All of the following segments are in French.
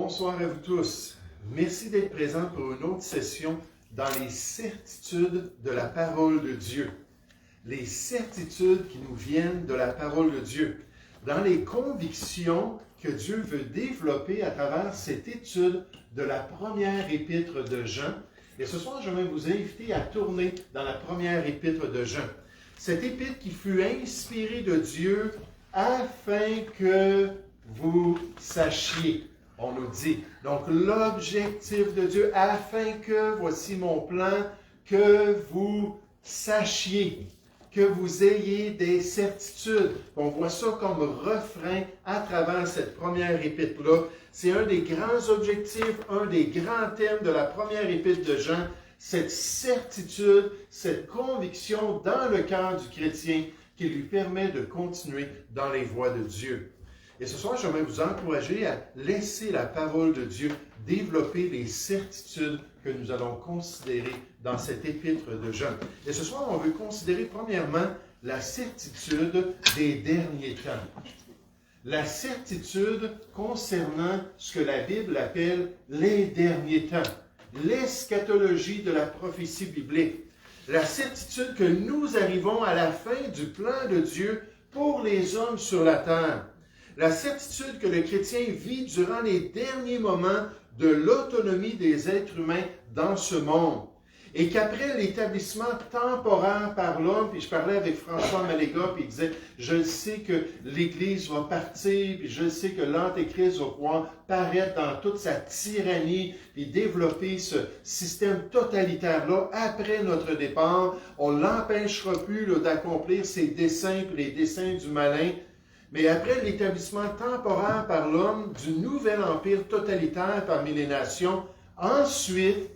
Bonsoir à vous tous. Merci d'être présents pour une autre session dans les certitudes de la parole de Dieu. Les certitudes qui nous viennent de la parole de Dieu. Dans les convictions que Dieu veut développer à travers cette étude de la première épître de Jean. Et ce soir, je vais vous inviter à tourner dans la première épître de Jean. Cette épître qui fut inspirée de Dieu afin que vous sachiez. On nous dit, donc l'objectif de Dieu, afin que, voici mon plan, que vous sachiez, que vous ayez des certitudes. On voit ça comme refrain à travers cette première épître-là. C'est un des grands objectifs, un des grands thèmes de la première épître de Jean, cette certitude, cette conviction dans le cœur du chrétien qui lui permet de continuer dans les voies de Dieu. Et ce soir, j'aimerais vous encourager à laisser la parole de Dieu développer les certitudes que nous allons considérer dans cette épître de Jean. Et ce soir, on veut considérer premièrement la certitude des derniers temps. La certitude concernant ce que la Bible appelle les derniers temps. L'eschatologie de la prophétie biblique. La certitude que nous arrivons à la fin du plan de Dieu pour les hommes sur la terre. La certitude que le chrétien vit durant les derniers moments de l'autonomie des êtres humains dans ce monde. Et qu'après l'établissement temporaire par l'homme, puis je parlais avec François Maléga, puis il disait, je sais que l'Église va partir, puis je sais que l'Antéchrist va pouvoir paraître dans toute sa tyrannie, puis développer ce système totalitaire-là après notre départ. On ne l'empêchera plus d'accomplir ses desseins, puis les desseins du malin. Mais après l'établissement temporaire par l'homme du nouvel empire totalitaire parmi les nations, ensuite,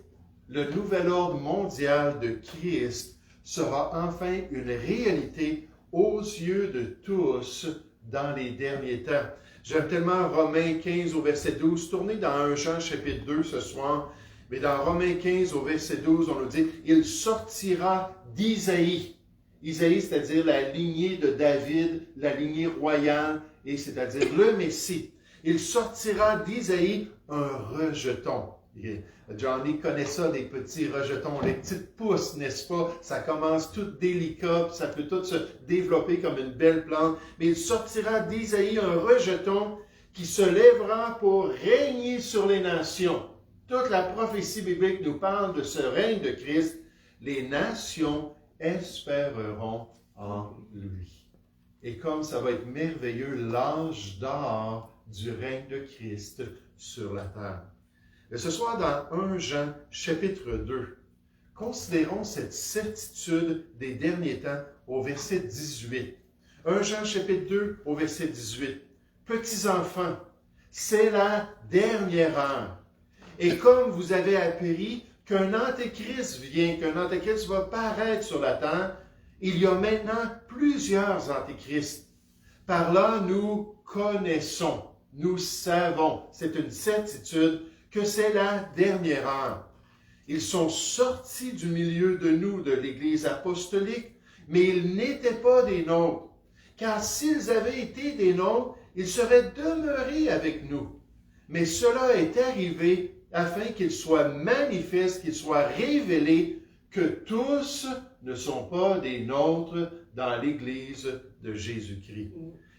le nouvel ordre mondial de Christ sera enfin une réalité aux yeux de tous dans les derniers temps. J'aime tellement Romains 15 au verset 12. Tournez dans 1 Jean chapitre 2 ce soir. Mais dans Romains 15 au verset 12, on nous dit « Il sortira d'Isaïe ». Isaïe, c'est-à-dire la lignée de David, la lignée royale, et c'est-à-dire le Messie. Il sortira d'Isaïe un rejeton. Johnny connaît ça, les petits rejetons, les petites pousses, n'est-ce pas? Ça commence tout délicat, ça peut tout se développer comme une belle plante. Mais il sortira d'Isaïe un rejeton qui se lèvera pour régner sur les nations. Toute la prophétie biblique nous parle de ce règne de Christ. Les nations espéreront en lui. Et comme ça va être merveilleux, l'âge d'or du règne de Christ sur la terre. Et ce soir, dans 1 Jean, chapitre 2, considérons cette certitude des derniers temps au verset 18. 1 Jean, chapitre 2, au verset 18. Petits enfants, c'est la dernière heure. Et comme vous avez appris qu'un antéchrist vient, qu'un antéchrist va paraître sur la terre, il y a maintenant plusieurs antéchrists. Par là, nous connaissons, nous savons, c'est une certitude, que c'est la dernière heure. Ils sont sortis du milieu de nous, de l'Église apostolique, mais ils n'étaient pas des nôtres. Car s'ils avaient été des nôtres, ils seraient demeurés avec nous. Mais cela est arrivé afin qu'il soit manifeste, qu'il soit révélé que tous ne sont pas des nôtres dans l'Église de Jésus-Christ.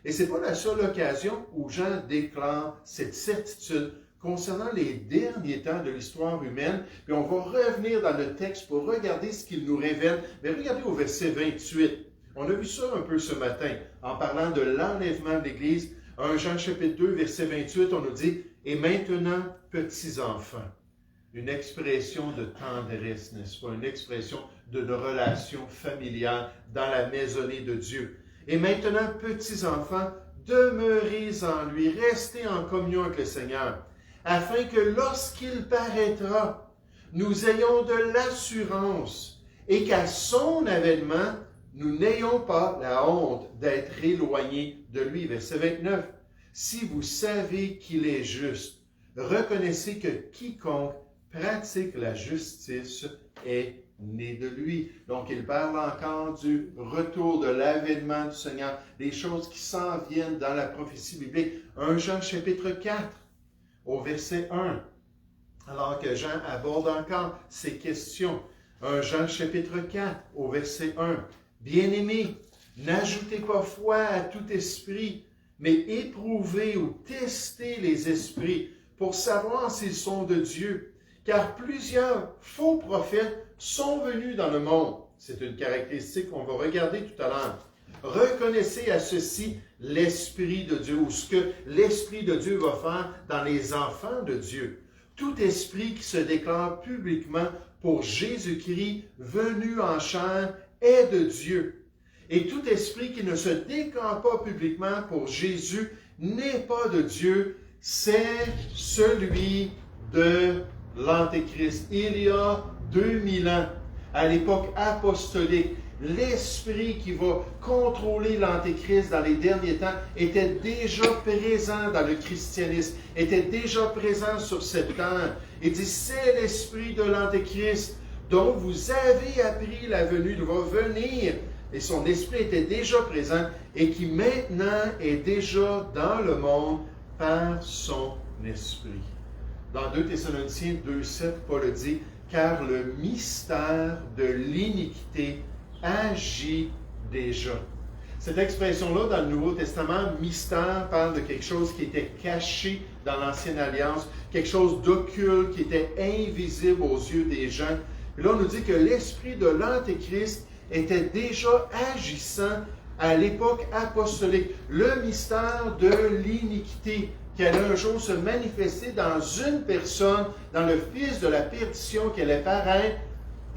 Et ce n'est pas la seule occasion où Jean déclare cette certitude concernant les derniers temps de l'histoire humaine. Puis on va revenir dans le texte pour regarder ce qu'il nous révèle. Mais regardez au verset 28. On a vu ça un peu ce matin en parlant de l'enlèvement de l'Église. 1 Jean chapitre 2, verset 28, on nous dit « Et maintenant, petits enfants ». Une expression de tendresse, n'est-ce pas? Une expression d'une relation familiale dans la maisonnée de Dieu. « Et maintenant, petits enfants, demeurez en lui, restez en communion avec le Seigneur, afin que lorsqu'il paraîtra, nous ayons de l'assurance et qu'à son avènement, nous n'ayons pas la honte d'être éloignés de lui. » Verset 29. « Si vous savez qu'il est juste, reconnaissez que quiconque pratique la justice est né de lui. » Donc, il parle encore du retour, de l'avènement du Seigneur, des choses qui s'en viennent dans la prophétie biblique. 1 Jean chapitre 4. au verset 1, alors que Jean aborde encore ces questions. 1 Jean chapitre 4, au verset 1. Bien-aimés, n'ajoutez pas foi à tout esprit, mais éprouvez ou testez les esprits pour savoir s'ils sont de Dieu. Car plusieurs faux prophètes sont venus dans le monde. C'est une caractéristique qu'on va regarder tout à l'heure. Reconnaissez à ceci l'Esprit de Dieu, ou ce que l'Esprit de Dieu va faire dans les enfants de Dieu. Tout esprit qui se déclare publiquement pour Jésus-Christ, venu en chair, est de Dieu. Et tout esprit qui ne se déclare pas publiquement pour Jésus n'est pas de Dieu, c'est celui de l'Antéchrist. Il y a 2000 ans, à l'époque apostolique, l'esprit qui va contrôler l'Antéchrist dans les derniers temps était déjà présent dans le christianisme, était déjà présent sur cette terre. Il dit, c'est l'esprit de l'Antéchrist dont vous avez appris la venue, il va venir, et son esprit était déjà présent, et qui maintenant est déjà dans le monde par son esprit. Dans 2 Thessaloniciens 2,7, Paul dit, car le mystère de l'iniquité agit déjà. Cette expression-là, dans le Nouveau Testament, mystère, parle de quelque chose qui était caché dans l'Ancienne Alliance, quelque chose d'occulte, qui était invisible aux yeux des gens. Et là, on nous dit que l'esprit de l'Antéchrist était déjà agissant à l'époque apostolique. Le mystère de l'iniquité qui allait un jour se manifester dans une personne, dans le fils de la perdition qui allait paraître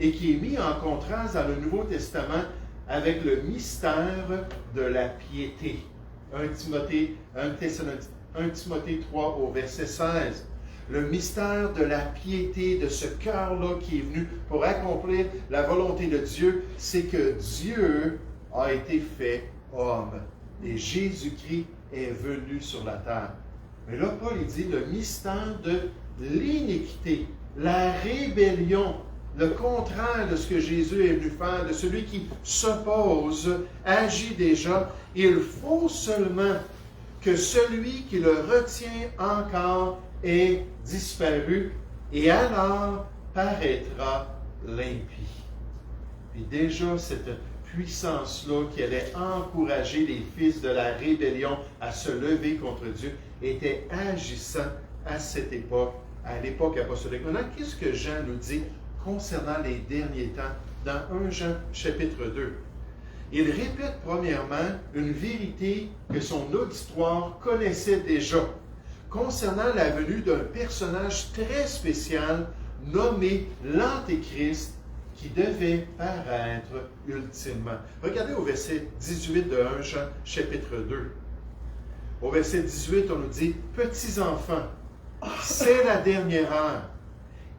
et qui est mis en contraste dans le Nouveau Testament avec le mystère de la piété. 1 Timothée 3 au verset 16. Le mystère de la piété, de ce cœur-là qui est venu pour accomplir la volonté de Dieu, c'est que Dieu a été fait homme. Et Jésus-Christ est venu sur la terre. Mais là, Paul il dit le mystère de l'iniquité, la rébellion, le contraire de ce que Jésus est venu faire, de celui qui s'oppose, agit déjà. Il faut seulement que celui qui le retient encore ait disparu, et alors paraîtra l'impie. Puis déjà, cette puissance-là qui allait encourager les fils de la rébellion à se lever contre Dieu était agissant à cette époque, à l'époque apostolique. Maintenant, qu'est-ce que Jean nous dit concernant les derniers temps dans 1 Jean chapitre 2? Il répète premièrement une vérité que son auditoire connaissait déjà concernant la venue d'un personnage très spécial nommé l'Antéchrist qui devait paraître ultimement. Regardez au verset 18 de 1 Jean chapitre 2. Au verset 18, on nous dit « Petits enfants, c'est la dernière heure.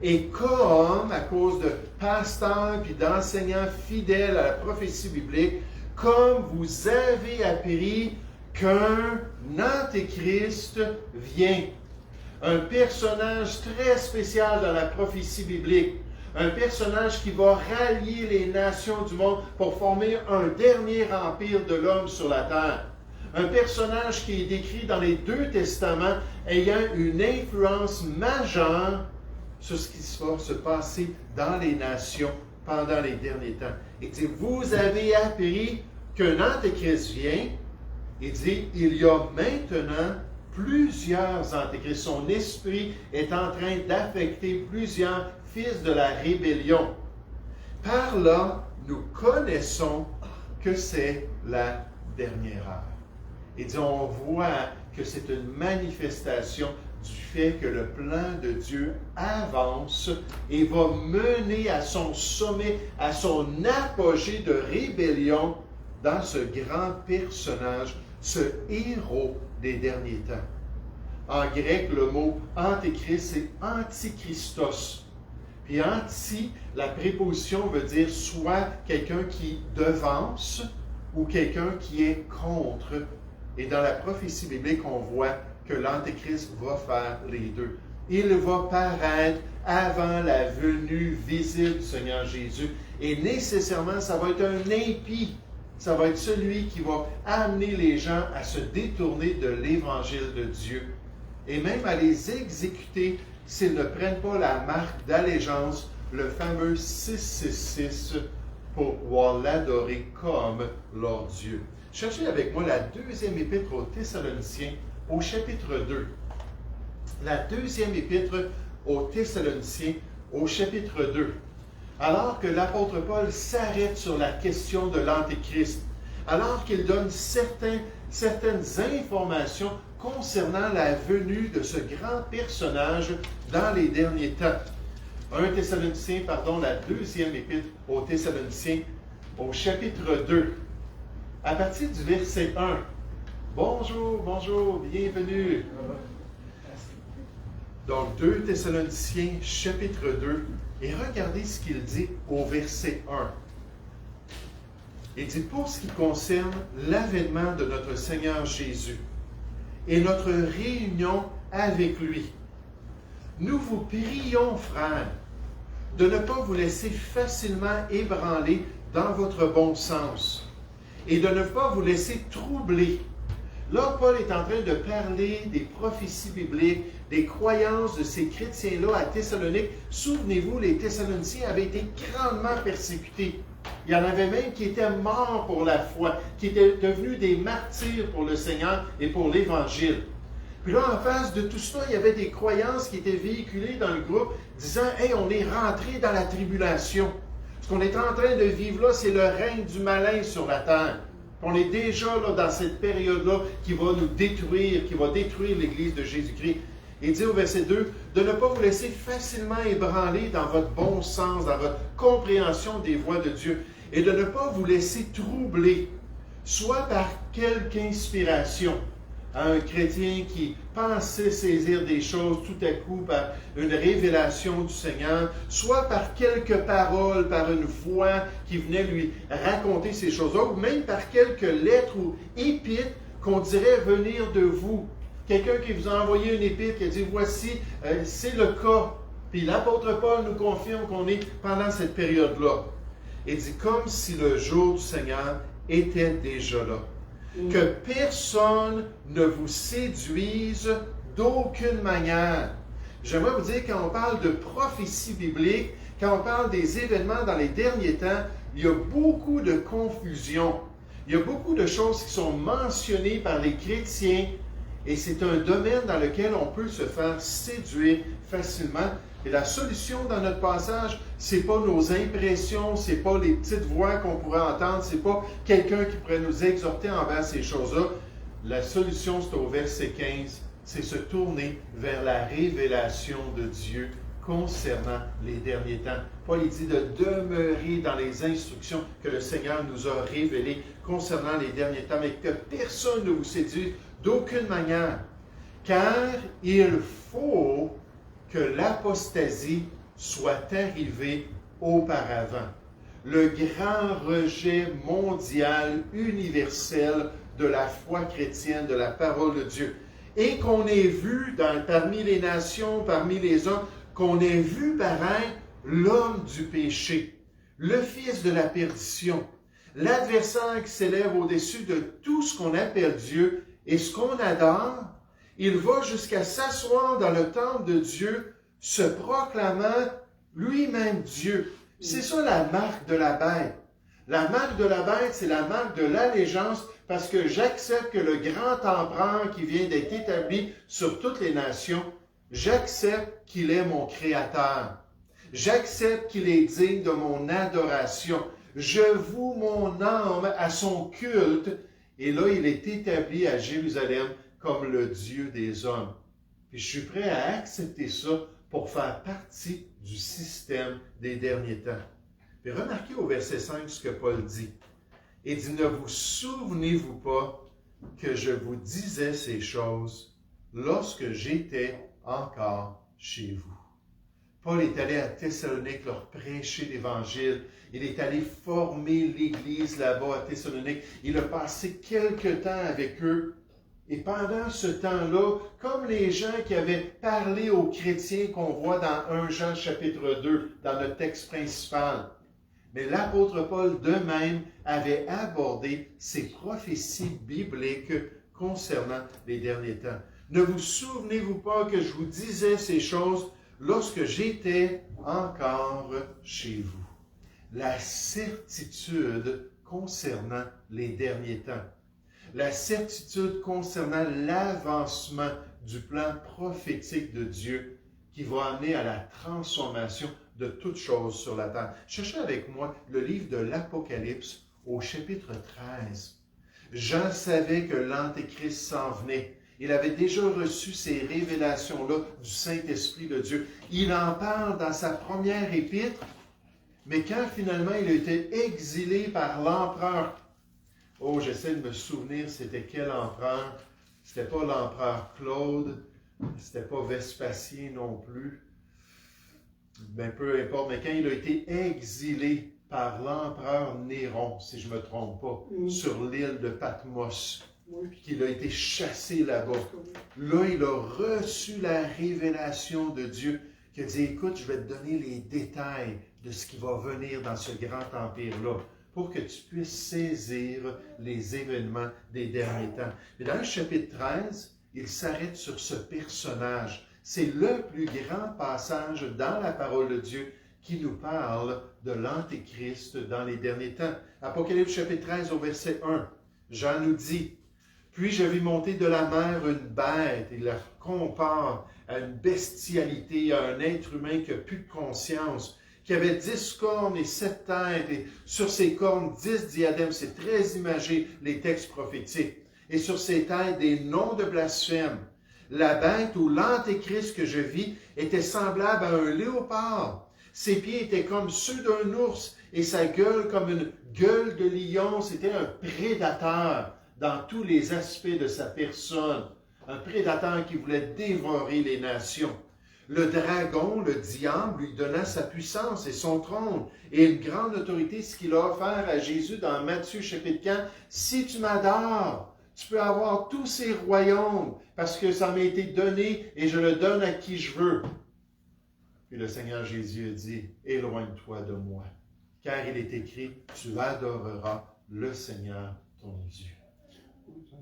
Et comme, à cause de pasteurs et d'enseignants fidèles à la prophétie biblique, comme vous avez appris qu'un Antéchrist vient, un personnage très spécial dans la prophétie biblique, un personnage qui va rallier les nations du monde pour former un dernier empire de l'homme sur la terre. Un personnage qui est décrit dans les deux testaments ayant une influence majeure sur ce qui va se passer dans les nations pendant les derniers temps. Il dit, vous avez appris qu'un Antéchrist vient. Il dit, il y a maintenant plusieurs antéchrists. Son esprit est en train d'affecter plusieurs fils de la rébellion. Par là, nous connaissons que c'est la dernière heure. Il dit, on voit que c'est une manifestation du fait que le plan de Dieu avance et va mener à son sommet, à son apogée de rébellion dans ce grand personnage, ce héros des derniers temps. En grec, le mot antéchrist, c'est antichristos. Puis anti, la préposition veut dire soit quelqu'un qui devance ou quelqu'un qui est contre. Et dans la prophétie biblique, on voit que l'Antéchrist va faire les deux. Il va paraître avant la venue visible du Seigneur Jésus. Et nécessairement, ça va être un impie. Ça va être celui qui va amener les gens à se détourner de l'Évangile de Dieu. et même à les exécuter s'ils ne prennent pas la marque d'allégeance, le fameux 666, pour pouvoir l'adorer comme leur Dieu. Cherchez avec moi la deuxième épître aux Thessaloniciens, au chapitre 2. La deuxième épître aux Thessaloniciens, au chapitre 2. Alors que l'apôtre Paul s'arrête sur la question de l'Antéchrist, alors qu'il donne certaines informations concernant la venue de ce grand personnage dans les derniers temps. 1 Thessaloniciens, la deuxième épître aux Thessaloniciens, au chapitre 2, à partir du verset 1. Bonjour, bienvenue. Donc, 2 Thessaloniciens, chapitre 2, et regardez ce qu'il dit au verset 1. Il dit, pour ce qui concerne l'avènement de notre Seigneur Jésus et notre réunion avec lui, nous vous prions, frères, de ne pas vous laisser facilement ébranler dans votre bon sens et de ne pas vous laisser troubler. Là, Paul est en train de parler des prophéties bibliques, des croyances de ces chrétiens-là à Thessalonique. Souvenez-vous, les Thessaloniciens avaient été grandement persécutés. Il y en avait même qui étaient morts pour la foi, qui étaient devenus des martyrs pour le Seigneur et pour l'Évangile. Puis là, en face de tout ça, il y avait des croyances qui étaient véhiculées dans le groupe, disant « Hey, on est rentré dans la tribulation. Ce qu'on est en train de vivre là, c'est le règne du malin sur la terre. On est déjà là dans cette période-là qui va nous détruire, qui va détruire l'Église de Jésus-Christ. » Il dit au verset 2, de ne pas vous laisser facilement ébranler dans votre bon sens, dans votre compréhension des voies de Dieu, et de ne pas vous laisser troubler, soit par quelque inspiration, à un chrétien qui pensait saisir des choses tout à coup par une révélation du Seigneur, soit par quelques paroles, par une voix qui venait lui raconter ces choses-là, ou même par quelques lettres ou épîtres qu'on dirait venir de vous. Quelqu'un qui vous a envoyé une épître qui a dit « Voici, c'est le cas. » Puis l'apôtre Paul nous confirme qu'on est pendant cette période-là. Il dit « Comme si le jour du Seigneur était déjà là. » Que personne ne vous séduise d'aucune manière. J'aimerais vous dire, quand on parle de prophétie biblique, quand on parle des événements dans les derniers temps, il y a beaucoup de confusion. Il y a beaucoup de choses qui sont mentionnées par les chrétiens et c'est un domaine dans lequel on peut se faire séduire facilement. Et la solution dans notre passage, c'est pas nos impressions, c'est pas les petites voix qu'on pourrait entendre, c'est pas quelqu'un qui pourrait nous exhorter envers ces choses-là. La solution, c'est au verset 15, c'est se tourner vers la révélation de Dieu concernant les derniers temps. Paul dit de demeurer dans les instructions que le Seigneur nous a révélées concernant les derniers temps, mais que personne ne vous séduise d'aucune manière, car il faut que l'apostasie soit arrivée auparavant. Le grand rejet mondial, universel de la foi chrétienne, de la parole de Dieu. Et qu'on ait vu parmi les nations, parmi les hommes, qu'on ait vu paraître l'homme du péché, le fils de la perdition, l'adversaire qui s'élève au-dessus de tout ce qu'on appelle Dieu et ce qu'on adore. Il va jusqu'à s'asseoir dans le temple de Dieu, se proclamant lui-même Dieu. C'est ça la marque de la bête. La marque de la bête, c'est la marque de l'allégeance, parce que j'accepte que le grand empereur qui vient d'être établi sur toutes les nations, j'accepte qu'il est mon créateur. J'accepte qu'il est digne de mon adoration. Je voue mon âme à son culte. Et là, il est établi à Jérusalem comme le Dieu des hommes. Puis je suis prêt à accepter ça pour faire partie du système des derniers temps. Puis remarquez au verset 5 ce que Paul dit. Il dit, ne vous souvenez-vous pas que je vous disais ces choses lorsque j'étais encore chez vous. Paul est allé à Thessalonique leur prêcher l'Évangile. Il est allé former l'Église là-bas à Thessalonique. Il a passé quelque temps avec eux. Et pendant ce temps-là, comme les gens qui avaient parlé aux chrétiens qu'on voit dans 1 Jean chapitre 2, dans notre texte principal, mais l'apôtre Paul de même avait abordé ces prophéties bibliques concernant les derniers temps. Ne vous souvenez-vous pas que je vous disais ces choses lorsque j'étais encore chez vous? La certitude concernant les derniers temps. La certitude concernant l'avancement du plan prophétique de Dieu qui va amener à la transformation de toutes choses sur la terre. Cherchez avec moi le livre de l'Apocalypse au chapitre 13. Jean savait que l'Antéchrist s'en venait. Il avait déjà reçu ces révélations-là du Saint-Esprit de Dieu. Il en parle dans sa première épître, mais quand finalement il a été exilé par l'empereur, oh, j'essaie de me souvenir, c'était quel empereur? C'était pas l'empereur Claude, c'était pas Vespasien non plus. Ben, peu importe, mais quand il a été exilé par l'empereur Néron, si je ne me trompe pas, sur l'île de Patmos, puis qu'il a été chassé là-bas. Là, il a reçu la révélation de Dieu, qui a dit, écoute, je vais te donner les détails de ce qui va venir dans ce grand empire-là, pour que tu puisses saisir les événements des derniers temps. Mais dans le chapitre 13, il s'arrête sur ce personnage. C'est le plus grand passage dans la parole de Dieu qui nous parle de l'Antéchrist dans les derniers temps. Apocalypse chapitre 13 au verset 1, Jean nous dit, « Puis je vis monter de la mer une bête, et la compare à une bestialité, à un être humain qui n'a plus de conscience, qui avait 10 cornes et 7 têtes, et sur ses cornes 10 diadèmes. » C'est très imagé, les textes prophétiques. « Et sur ses têtes des noms de blasphème. La bête ou l'Antéchrist que je vis était semblable à un léopard. Ses pieds étaient comme ceux d'un ours et sa gueule comme une gueule de lion. » C'était un prédateur dans tous les aspects de sa personne. Un prédateur qui voulait dévorer les nations. Le dragon, le diable, lui donna sa puissance et son trône et une grande autorité, ce qu'il a offert à Jésus dans Matthieu chapitre 4. « Si tu m'adores, tu peux avoir tous ces royaumes parce que ça m'a été donné et je le donne à qui je veux. » Puis le Seigneur Jésus a dit, « Éloigne-toi de moi, car il est écrit, tu adoreras le Seigneur ton Dieu. »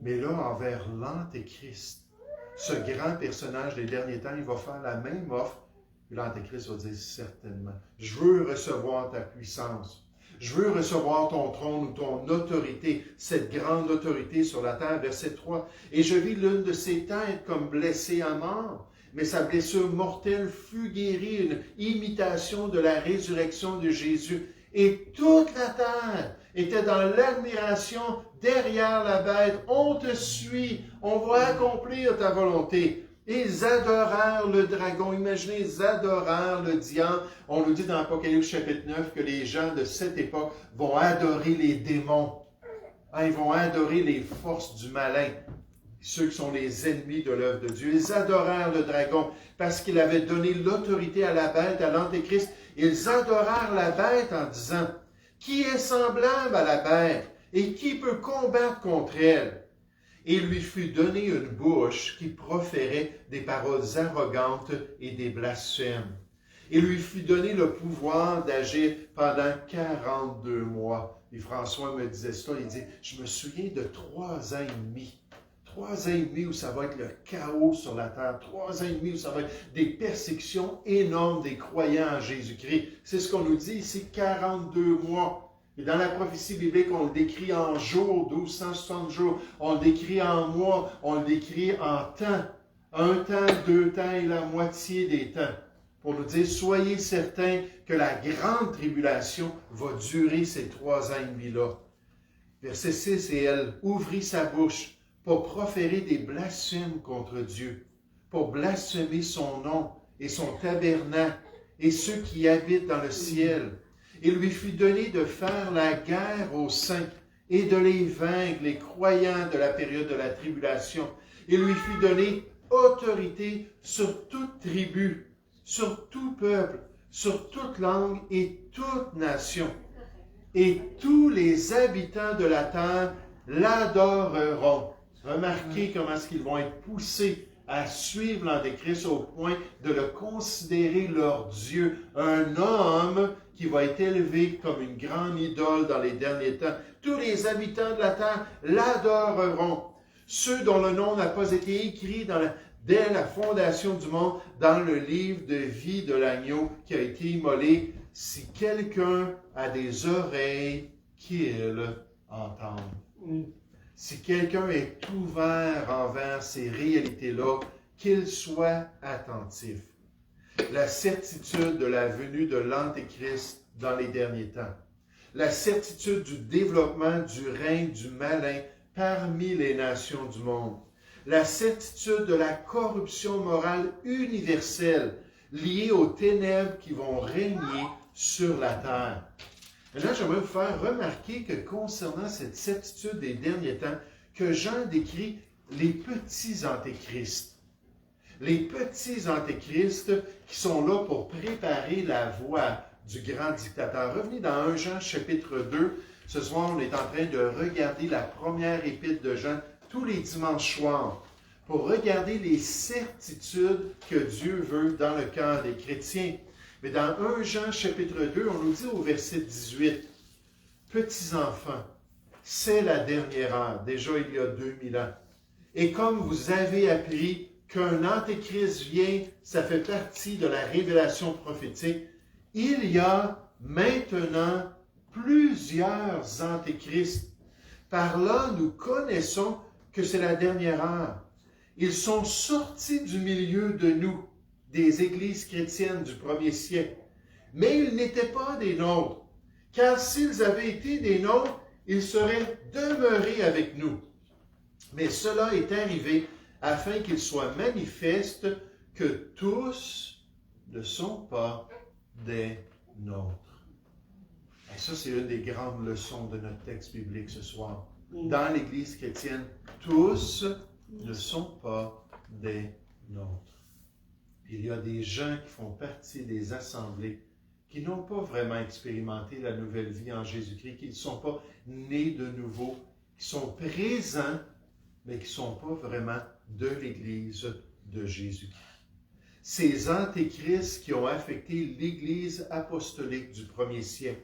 Mais là, envers l'Antéchrist, ce grand personnage des derniers temps, il va faire la même offre. Puis l'Antéchrist va dire, certainement, je veux recevoir ta puissance. Je veux recevoir ton trône ou ton autorité, cette grande autorité sur la terre. Verset 3. Et je vis l'une de ses têtes comme blessée à mort, mais sa blessure mortelle fut guérie, une imitation de la résurrection de Jésus. Et toute la terre était dans l'admiration derrière la bête. On te suit, on va accomplir ta volonté. Ils adorèrent le dragon. Imaginez, ils adorèrent le diable. On nous dit dans Apocalypse chapitre 9 que les gens de cette époque vont adorer les démons. Ils vont adorer les forces du malin, ceux qui sont les ennemis de l'œuvre de Dieu. Ils adorèrent le dragon parce qu'il avait donné l'autorité à la bête, à l'Antéchrist. Ils adorèrent la bête en disant, « Qui est semblable à la bête et qui peut combattre contre elle? » Et lui fut donné une bouche qui proférait des paroles arrogantes et des blasphèmes. Et lui fut donné le pouvoir d'agir pendant 42 mois. Et François me disait ça, il dit, je me souviens de 3 ans et demi. 3 ans et demi où ça va être le chaos sur la terre. 3 ans et demi où ça va être des persécutions énormes des croyants en Jésus-Christ. C'est ce qu'on nous dit ici, 42 mois. Et dans la prophétie biblique, on le décrit en jours, 1260 jours. On le décrit en mois, on le décrit en temps. 1 temps, 2 temps et la moitié des temps. Pour nous dire, soyez certains que la grande tribulation va durer ces 3 ans et demi-là. Verset 6, et elle ouvrit sa bouche pour proférer des blasphèmes contre Dieu, pour blasphémer son nom et son tabernacle et ceux qui habitent dans le ciel. Il lui fut donné de faire la guerre aux saints et de les vaincre, les croyants de la période de la tribulation. Il lui fut donné autorité sur toute tribu, sur tout peuple, sur toute langue et toute nation. Et tous les habitants de la terre l'adoreront. Remarquez comment est-ce qu'ils vont être poussés à suivre l'Antéchrist au point de le considérer leur Dieu, un homme qui va être élevé comme une grande idole dans les derniers temps. Tous les habitants de la terre l'adoreront. Ceux dont le nom n'a pas été écrit dès la fondation du monde, dans le livre de vie de l'agneau qui a été immolé. Si quelqu'un a des oreilles, qu'il entende. Si quelqu'un est ouvert envers ces réalités-là, qu'il soit attentif. La certitude de la venue de l'Antéchrist dans les derniers temps. La certitude du développement du règne du malin parmi les nations du monde. La certitude de la corruption morale universelle liée aux ténèbres qui vont régner sur la terre. Maintenant, j'aimerais vous faire remarquer que concernant cette certitude des derniers temps, que Jean décrit les petits antéchrists. Les petits antéchrists qui sont là pour préparer la voie du grand dictateur. Revenez dans 1 Jean chapitre 2. Ce soir, on est en train de regarder la première épître de Jean tous les dimanches soirs pour regarder les certitudes que Dieu veut dans le cœur des chrétiens. Mais dans 1 Jean chapitre 2, on nous dit au verset 18, « Petits enfants, c'est la dernière heure, déjà il y a 2000 ans. Et comme vous avez appris qu'un antéchrist vient, ça fait partie de la révélation prophétique, il y a maintenant plusieurs antéchrists. Par là, nous connaissons que c'est la dernière heure. Ils sont sortis du milieu de nous, des églises chrétiennes du premier siècle. Mais ils n'étaient pas des nôtres, car s'ils avaient été des nôtres, ils seraient demeurés avec nous. Mais cela est arrivé afin qu'il soit manifeste que tous ne sont pas des nôtres. Et ça, c'est une des grandes leçons de notre texte biblique ce soir. Dans l'Église chrétienne, tous ne sont pas des nôtres. Il y a des gens qui font partie des assemblées qui n'ont pas vraiment expérimenté la nouvelle vie en Jésus-Christ, qui ne sont pas nés de nouveau, qui sont présents, mais qui ne sont pas vraiment de l'Église de Jésus-Christ. Ces antéchrists qui ont affecté l'Église apostolique du premier siècle.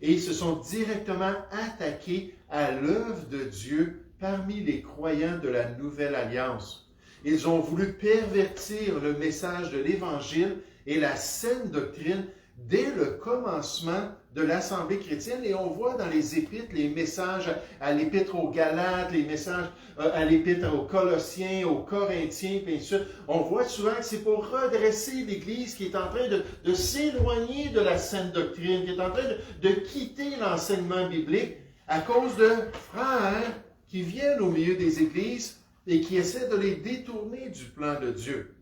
Et ils se sont directement attaqués à l'œuvre de Dieu parmi les croyants de la Nouvelle Alliance. Ils ont voulu pervertir le message de l'Évangile et la saine doctrine dès le commencement de l'Assemblée chrétienne. Et on voit dans les épîtres, les messages à l'épître aux Galates, les messages à l'épître aux Colossiens, aux Corinthiens, puis ainsi de suite. On voit souvent que c'est pour redresser l'Église qui est en train de s'éloigner de la saine doctrine, qui est en train de quitter l'enseignement biblique à cause de frères qui viennent au milieu des églises et qui essaient de les détourner du plan de Dieu.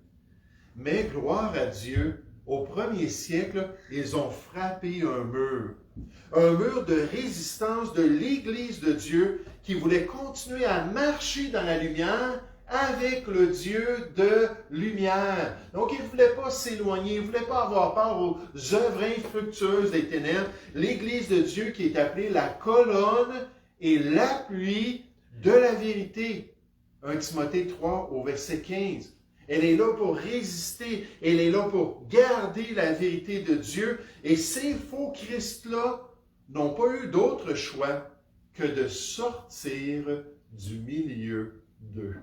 Mais gloire à Dieu, au premier siècle, ils ont frappé un mur de résistance de l'Église de Dieu qui voulait continuer à marcher dans la lumière avec le Dieu de lumière. Donc, ils ne voulaient pas s'éloigner, ils ne voulaient pas avoir peur aux œuvres infructueuses des ténèbres. L'Église de Dieu qui est appelée la colonne et l'appui de la vérité. 1 Timothée 3 au verset 15. Elle est là pour résister, elle est là pour garder la vérité de Dieu. Et ces faux Christ-là n'ont pas eu d'autre choix que de sortir du milieu d'eux.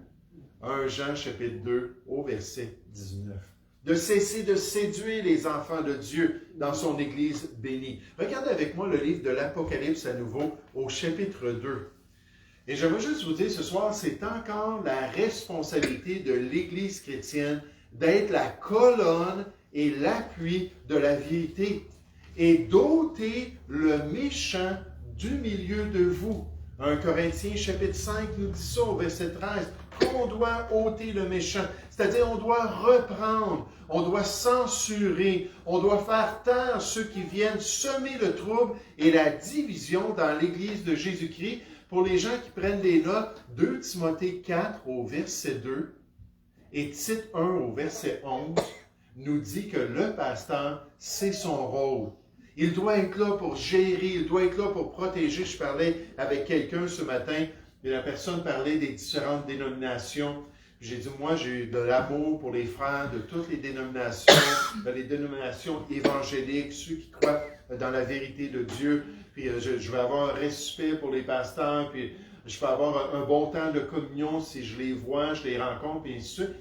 1 Jean chapitre 2 au verset 19. De cesser de séduire les enfants de Dieu dans son Église bénie. Regardez avec moi le livre de l'Apocalypse à nouveau au chapitre 2. Et je veux juste vous dire ce soir, c'est encore la responsabilité de l'Église chrétienne d'être la colonne et l'appui de la vérité et d'ôter le méchant du milieu de vous. 1 Corinthiens chapitre 5 nous dit ça au verset 13, qu'on doit ôter le méchant, c'est-à-dire on doit reprendre, on doit censurer, on doit faire taire ceux qui viennent semer le trouble et la division dans l'Église de Jésus-Christ. Pour les gens qui prennent des notes, 2 Timothée 4 au verset 2 et Tite 1 au verset 11 nous dit que le pasteur, c'est son rôle. Il doit être là pour gérer, il doit être là pour protéger. Je parlais avec quelqu'un ce matin et la personne parlait des différentes dénominations. J'ai dit, moi, j'ai eu de l'amour pour les frères de toutes les dénominations évangéliques, ceux qui croient dans la vérité de Dieu. Puis je vais avoir un respect pour les pasteurs, puis je peux avoir un bon temps de communion si je les vois, je les rencontre, puis ainsi de suite.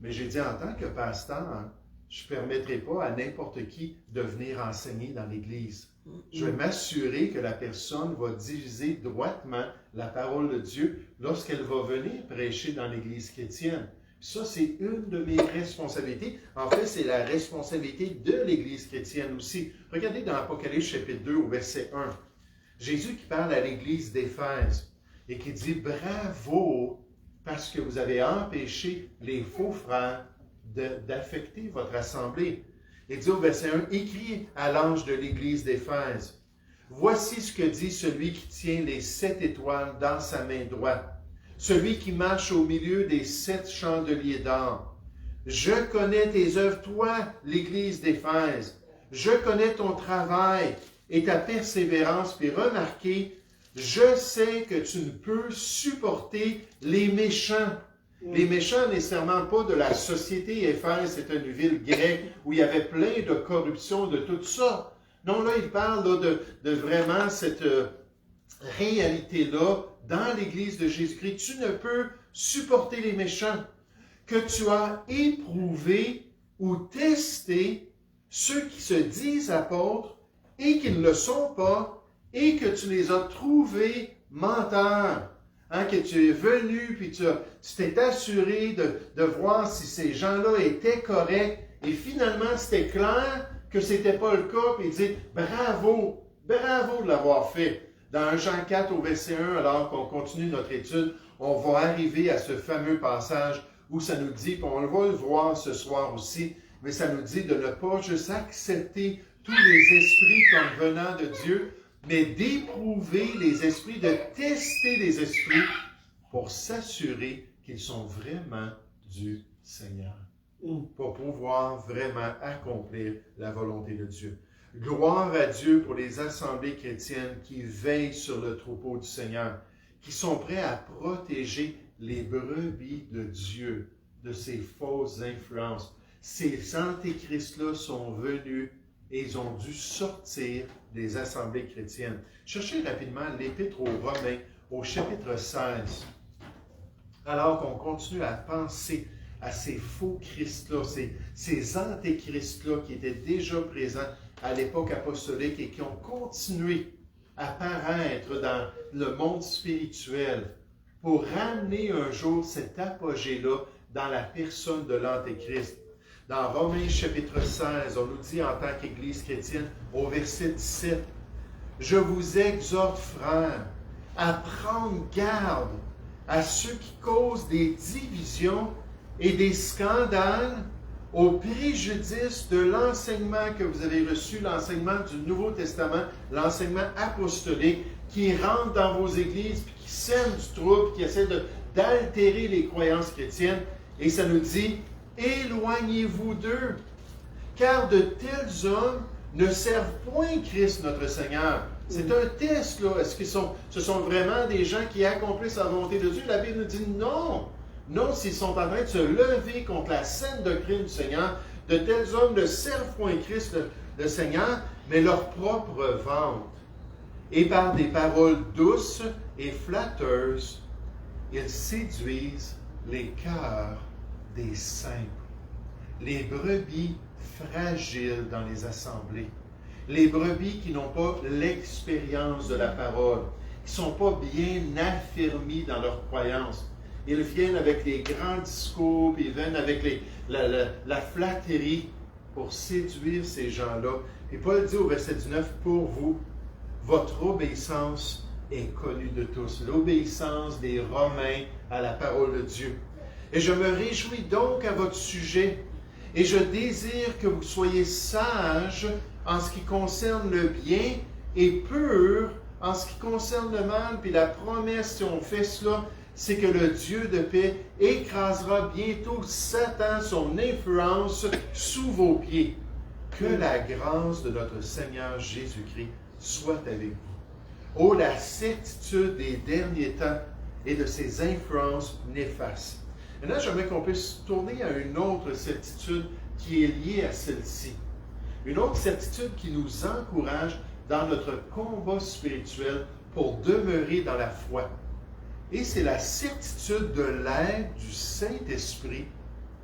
Mais j'ai dit, en tant que pasteur, je ne permettrai pas à n'importe qui de venir enseigner dans l'Église. Je vais m'assurer que la personne va diviser droitement la parole de Dieu lorsqu'elle va venir prêcher dans l'Église chrétienne. Ça, c'est une de mes responsabilités. En fait, c'est la responsabilité de l'Église chrétienne aussi. Regardez dans Apocalypse chapitre 2 au verset 1. Jésus qui parle à l'Église d'Éphèse et qui dit « Bravo parce que vous avez empêché les faux frères d'affecter votre assemblée. » Il dit au verset 1, « Écris à l'ange de l'Église d'Éphèse, voici ce que dit celui qui tient les 7 étoiles dans sa main droite, celui qui marche au milieu des 7 chandeliers d'or. Je connais tes œuvres, toi, l'Église d'Éphèse. Je connais ton travail et ta persévérance. Puis remarquez, je sais que tu ne peux supporter les méchants. » Les méchants, nécessairement pas de la société. Éphèse, c'est une ville grecque où il y avait plein de corruption, de tout ça. Non, là, il parle là, de vraiment cette réalité-là dans l'Église de Jésus-Christ. Tu ne peux supporter les méchants, que tu as éprouvé ou testé ceux qui se disent apôtres et qui ne le sont pas, et que tu les as trouvés menteurs. Hein, que tu es venu, puis tu t'es assuré de voir si ces gens-là étaient corrects, et finalement, c'était clair que ce n'était pas le cas, puis il dit « Bravo, bravo de l'avoir fait ». Dans Jean 4 au verset 1, alors qu'on continue notre étude, on va arriver à ce fameux passage où ça nous dit, puis on va le voir ce soir aussi, mais ça nous dit de ne pas juste accepter tous les esprits comme venant de Dieu, mais d'éprouver les esprits, de tester les esprits pour s'assurer qu'ils sont vraiment du Seigneur, pour pouvoir vraiment accomplir la volonté de Dieu. Gloire à Dieu pour les assemblées chrétiennes qui veillent sur le troupeau du Seigneur, qui sont prêts à protéger les brebis de Dieu de ces fausses influences. Ces antéchrists-là sont venus et ils ont dû sortir des assemblées chrétiennes. Cherchez rapidement l'Épître aux Romains, au chapitre 16. Alors qu'on continue à penser à ces faux Christ-là, ces antéchrists-là qui étaient déjà présents à l'époque apostolique et qui ont continué à paraître dans le monde spirituel pour ramener un jour cet apogée-là dans la personne de l'antéchrist. Dans Romains chapitre 16, on nous dit en tant qu'Église chrétienne, au verset 17, « Je vous exhorte, frères, à prendre garde à ceux qui causent des divisions et des scandales au préjudice de l'enseignement que vous avez reçu, l'enseignement du Nouveau Testament, l'enseignement apostolique, qui rentre dans vos églises, puis qui sème du trouble, qui essaie d'altérer les croyances chrétiennes. » Et ça nous dit, « Éloignez-vous d'eux, car de tels hommes ne servent point Christ notre Seigneur. » C'est un test, là. Est-ce que ce sont vraiment des gens qui accomplissent la volonté de Dieu? La Bible nous dit non. Non, s'ils sont en train de se lever contre la sainte doctrine du Seigneur, de tels hommes ne servent point Christ le Seigneur, mais leur propre ventre. Et par des paroles douces et flatteuses, ils séduisent les cœurs des simples. Les brebis fragiles dans les assemblées. Les brebis qui n'ont pas l'expérience de la parole, qui ne sont pas bien affermis dans leur croyance. Ils viennent avec les grands discours, puis ils viennent avec la flatterie pour séduire ces gens-là. Et Paul dit au verset 19, « Pour vous, votre obéissance est connue de tous. » L'obéissance des Romains à la parole de Dieu. « Et je me réjouis donc à votre sujet, et je désire que vous soyez sages en ce qui concerne le bien et purs en ce qui concerne le mal. » Puis la promesse, si on fait cela, c'est que le Dieu de paix écrasera bientôt Satan, son influence, sous vos pieds. Que la grâce de notre Seigneur Jésus-Christ soit avec vous. Oh, la certitude des derniers temps et de ses influences néfastes. Maintenant, j'aimerais qu'on puisse tourner à une autre certitude qui est liée à celle-ci. Une autre certitude qui nous encourage dans notre combat spirituel pour demeurer dans la foi. Et c'est la certitude de l'aide du Saint-Esprit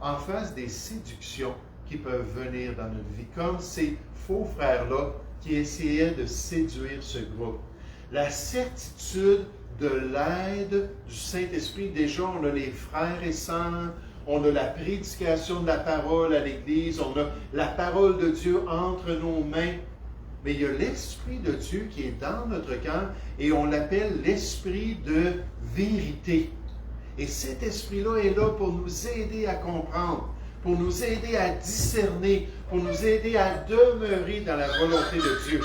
en face des séductions qui peuvent venir dans notre vie, comme ces faux frères-là qui essayaient de séduire ce groupe. La certitude de l'aide du Saint-Esprit, déjà on a les frères et sœurs, on a la prédication de la parole à l'Église, on a la parole de Dieu entre nos mains, mais il y a l'Esprit de Dieu qui est dans notre cœur et on l'appelle l'Esprit de vérité. Et cet Esprit-là est là pour nous aider à comprendre, pour nous aider à discerner, pour nous aider à demeurer dans la volonté de Dieu.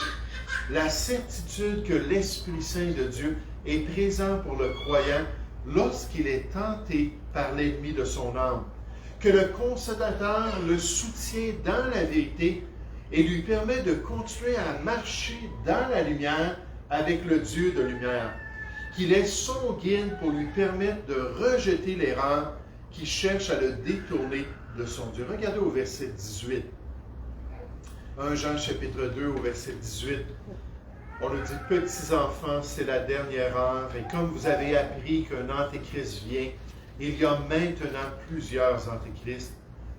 La certitude que l'Esprit Saint de Dieu est présent pour le croyant lorsqu'il est tenté par l'ennemi de son âme, que le Consolateur le soutient dans la vérité et lui permet de continuer à marcher dans la lumière avec le Dieu de lumière, qu'il est son guide pour lui permettre de rejeter l'erreur qui cherche à le détourner de son Dieu. Regardez au verset 18. 1 Jean chapitre 2 au verset 18. On nous dit, petits enfants, c'est la dernière heure, et comme vous avez appris qu'un antéchrist vient, il y a maintenant plusieurs antéchrists.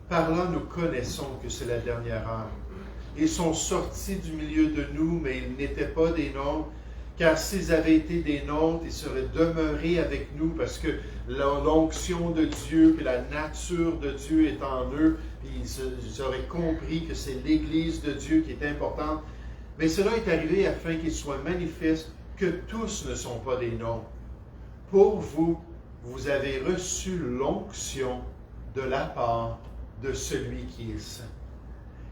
Par là, nous connaissons que c'est la dernière heure. Ils sont sortis du milieu de nous, mais ils n'étaient pas des nôtres, car s'ils avaient été des nôtres, ils seraient demeurés avec nous, parce que l'onction de Dieu, puis la nature de Dieu est en eux, puis ils auraient compris que c'est l'Église de Dieu qui est importante. Mais cela est arrivé afin qu'il soit manifeste que tous ne sont pas des nôtres. Pour vous, vous avez reçu l'onction de la part de celui qui est saint.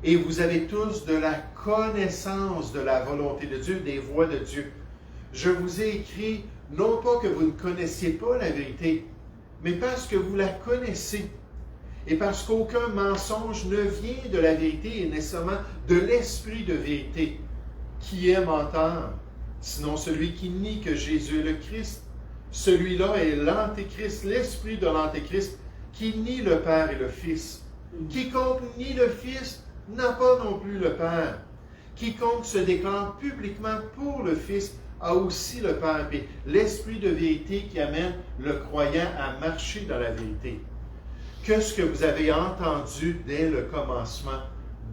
Et vous avez tous de la connaissance de la volonté de Dieu, des voies de Dieu. Je vous ai écrit, non pas que vous ne connaissiez pas la vérité, mais parce que vous la connaissez. Et parce qu'aucun mensonge ne vient de la vérité et nécessairement de l'esprit de vérité, qui est menteur, sinon celui qui nie que Jésus est le Christ. Celui-là est l'Antéchrist, l'esprit de l'Antéchrist, qui nie le Père et le Fils. Quiconque nie le Fils n'a pas non plus le Père. Quiconque se déclare publiquement pour le Fils a aussi le Père. Et l'esprit de vérité qui amène le croyant à marcher dans la vérité. Que ce que vous avez entendu dès le commencement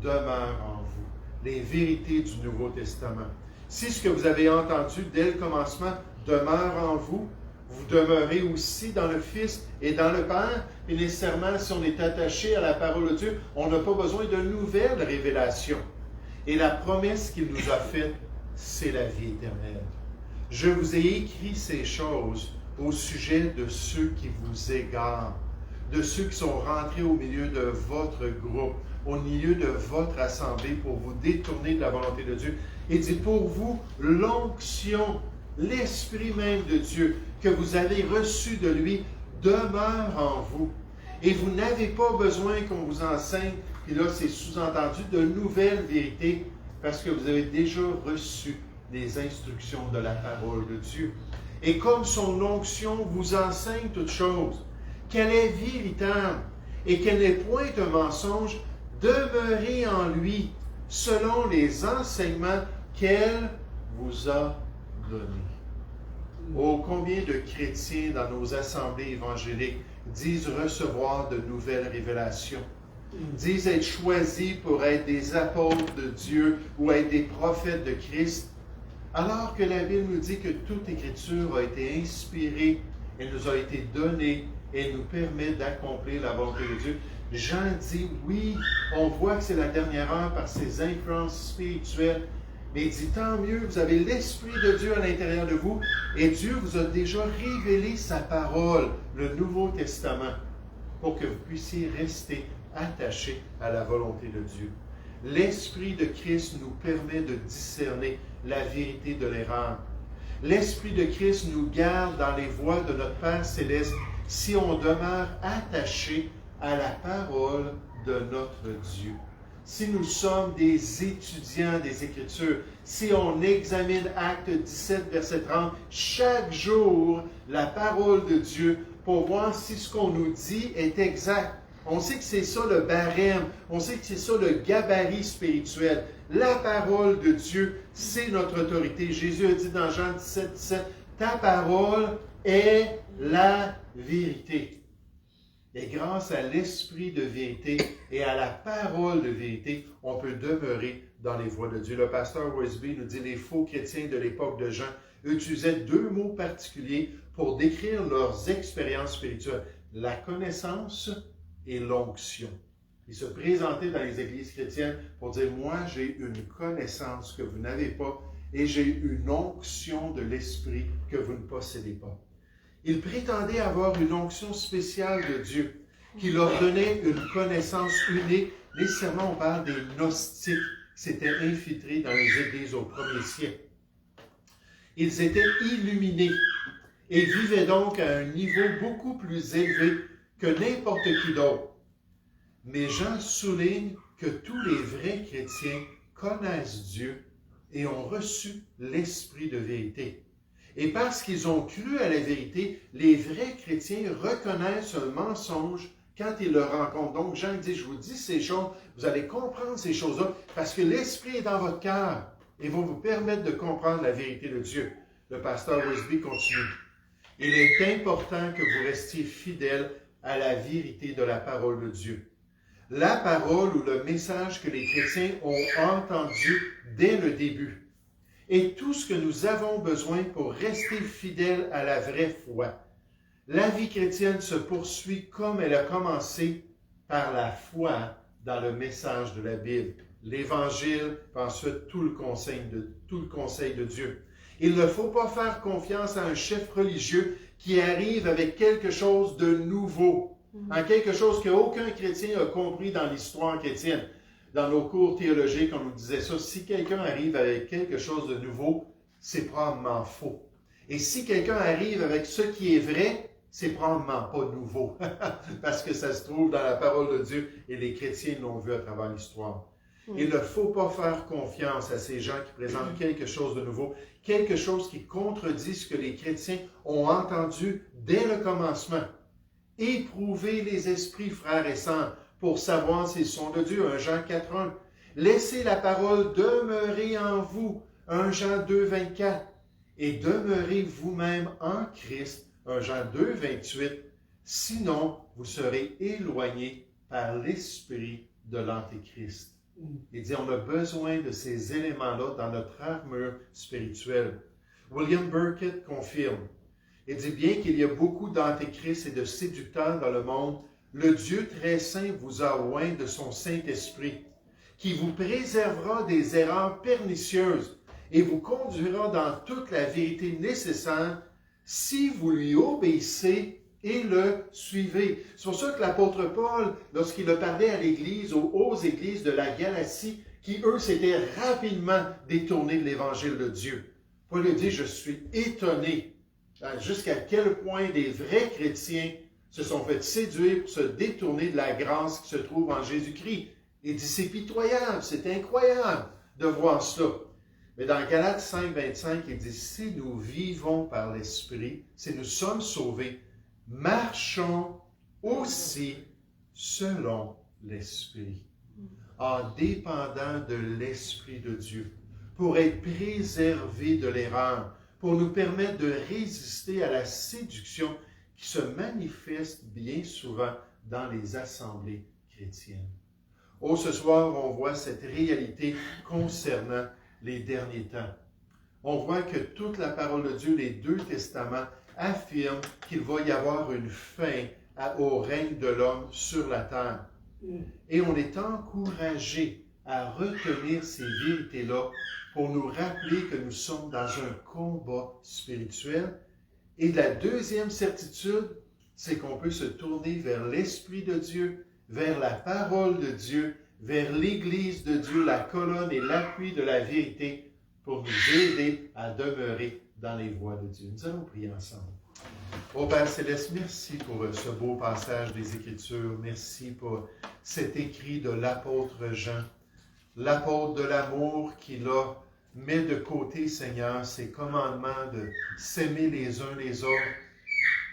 demeure en vous. Les vérités du Nouveau Testament. Si ce que vous avez entendu dès le commencement demeure en vous, vous demeurez aussi dans le Fils et dans le Père. Et nécessairement, si on est attaché à la parole de Dieu, on n'a pas besoin de nouvelles révélations. Et la promesse qu'il nous a faite, c'est la vie éternelle. Je vous ai écrit ces choses au sujet de ceux qui vous égarent, de ceux qui sont rentrés au milieu de votre groupe, au milieu de votre assemblée pour vous détourner de la volonté de Dieu. Il dit, pour vous, l'onction, l'Esprit même de Dieu que vous avez reçu de lui demeure en vous. Et vous n'avez pas besoin qu'on vous enseigne, puis là c'est sous-entendu, de nouvelles vérités, parce que vous avez déjà reçu les instructions de la parole de Dieu. Et comme son onction vous enseigne toutes choses, qu'elle est véritable et qu'elle n'est point un mensonge, demeurez en lui selon les enseignements qu'elle vous a donnés. Oh, combien de chrétiens dans nos assemblées évangéliques disent recevoir de nouvelles révélations, disent être choisis pour être des apôtres de Dieu ou être des prophètes de Christ, alors que la Bible nous dit que toute écriture a été inspirée, elle nous a été donnée, et elle nous permet d'accomplir la volonté de Dieu. Jean dit, oui, on voit que c'est la dernière heure par ses influences spirituelles, mais il dit, tant mieux, vous avez l'Esprit de Dieu à l'intérieur de vous, et Dieu vous a déjà révélé sa parole, le Nouveau Testament, pour que vous puissiez rester attachés à la volonté de Dieu. L'Esprit de Christ nous permet de discerner la vérité de l'erreur. L'Esprit de Christ nous garde dans les voies de notre Père Céleste si on demeure attaché à la parole de notre Dieu. Si nous sommes des étudiants des Écritures, si on examine Actes 17, verset 30, chaque jour la parole de Dieu pour voir si ce qu'on nous dit est exact. On sait que c'est ça le barème, on sait que c'est ça le gabarit spirituel. La parole de Dieu, c'est notre autorité. Jésus a dit dans Jean 17, ta parole est la vérité. Et grâce à l'esprit de vérité et à la parole de vérité, on peut demeurer dans les voies de Dieu. Le pasteur Weisby nous dit, les faux chrétiens de l'époque de Jean utilisaient deux mots particuliers pour décrire leurs expériences spirituelles, la connaissance et l'onction. Ils se présentaient dans les églises chrétiennes pour dire, moi j'ai une connaissance que vous n'avez pas et j'ai une onction de l'esprit que vous ne possédez pas. Ils prétendaient avoir une onction spéciale de Dieu qui leur donnait une connaissance unique. Nécessairement, on parle des gnostiques qui s'étaient infiltrés dans les églises au premier siècle. Ils étaient illuminés et vivaient donc à un niveau beaucoup plus élevé que n'importe qui d'autre. Mais Jean souligne que tous les vrais chrétiens connaissent Dieu et ont reçu l'esprit de vérité. Et parce qu'ils ont cru à la vérité, les vrais chrétiens reconnaissent un mensonge quand ils le rencontrent. Donc Jean dit, je vous dis ces choses, vous allez comprendre ces choses-là, parce que l'esprit est dans votre cœur et va vous permettre de comprendre la vérité de Dieu. Le pasteur Weisby continue. Il est important que vous restiez fidèles à la vérité de la parole de Dieu. La parole ou le message que les chrétiens ont entendu dès le début. Et tout ce que nous avons besoin pour rester fidèles à la vraie foi. La vie chrétienne se poursuit comme elle a commencé par la foi dans le message de la Bible, l'Évangile, puis ensuite tout le conseil de Dieu. Il ne faut pas faire confiance à un chef religieux qui arrive avec quelque chose de nouveau, en quelque chose qu'aucun chrétien a compris dans l'histoire chrétienne. Dans nos cours théologiques, on nous disait ça, si quelqu'un arrive avec quelque chose de nouveau, c'est probablement faux. Et si quelqu'un arrive avec ce qui est vrai, c'est probablement pas nouveau, parce que ça se trouve dans la parole de Dieu et les chrétiens l'ont vu à travers l'histoire. Il ne faut pas faire confiance à ces gens qui présentent quelque chose de nouveau, quelque chose qui contredit ce que les chrétiens ont entendu dès le commencement. Éprouvez les esprits, frères et sœurs, pour savoir s'ils sont de Dieu. 1 Jean 4.1. Laissez la parole demeurer en vous. 1 Jean 2.24. Et demeurez vous-même en Christ. 1 Jean 2.28. Sinon, vous serez éloignés par l'esprit de l'Antéchrist. Il dit, on a besoin de ces éléments-là dans notre armure spirituelle. William Burkitt confirme. Il dit, bien qu'il y ait beaucoup d'antéchrists et de séducteurs dans le monde, le Dieu très saint vous a oint de son Saint-Esprit, qui vous préservera des erreurs pernicieuses et vous conduira dans toute la vérité nécessaire si vous lui obéissez et le suivez. C'est pour ça que l'apôtre Paul, lorsqu'il a parlé à l'Église, aux églises de la Galatie, qui eux s'étaient rapidement détournés de l'Évangile de Dieu. Paul lui dit, je suis étonné jusqu'à quel point des vrais chrétiens se sont fait séduire pour se détourner de la grâce qui se trouve en Jésus-Christ. Il dit, c'est pitoyable, c'est incroyable de voir cela. Mais dans Galates 5.25, il dit, si nous vivons par l'Esprit, si nous sommes sauvés, marchons aussi selon l'Esprit, en dépendant de l'Esprit de Dieu, pour être préservés de l'erreur, pour nous permettre de résister à la séduction qui se manifeste bien souvent dans les assemblées chrétiennes. Oh, ce soir, on voit cette réalité concernant les derniers temps. On voit que toute la parole de Dieu, les deux testaments, affirment qu'il va y avoir une fin au règne de l'homme sur la terre. Et on est encouragé à retenir ces vérités-là pour nous rappeler que nous sommes dans un combat spirituel. Et la deuxième certitude, c'est qu'on peut se tourner vers l'Esprit de Dieu, vers la parole de Dieu, vers l'Église de Dieu, la colonne et l'appui de la vérité, pour nous aider à demeurer dans les voies de Dieu. Nous allons prier ensemble. Ô Père Céleste, merci pour ce beau passage des Écritures. Merci pour cet écrit de l'apôtre Jean, l'apôtre de l'amour qui là met de côté, Seigneur, ses commandements de s'aimer les uns les autres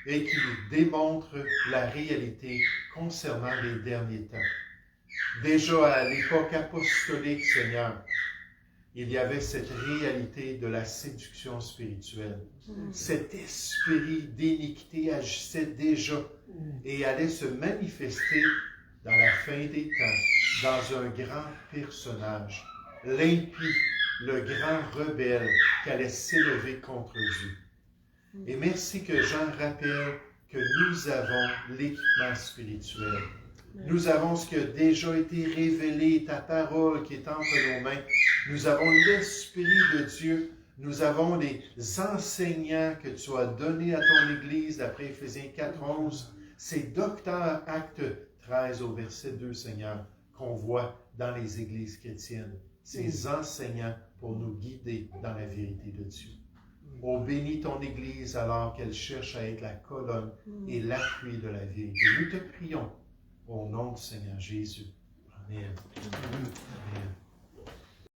et qui démontre la réalité concernant les derniers temps. Déjà à l'époque apostolique, Seigneur, il y avait cette réalité de la séduction spirituelle. Cet esprit d'iniquité agissait déjà et allait se manifester dans la fin des temps, dans un grand personnage, l'impie, le grand rebelle qui allait s'élever contre Dieu. Et merci que Jean rappelle que nous avons l'équipement spirituel. Nous avons ce qui a déjà été révélé, ta parole qui est entre nos mains. Nous avons l'Esprit de Dieu. Nous avons les enseignants que tu as donnés à ton Église, d'après Éphésiens 4:11. C'est Docteur Acte 13 au verset 2, Seigneur, qu'on voit dans les églises chrétiennes. Ces enseignants pour nous guider dans la vérité de Dieu. Oh, bénis ton Église alors qu'elle cherche à être la colonne et l'appui de la vérité. Nous te prions au nom du Seigneur Jésus. Amen. Amen.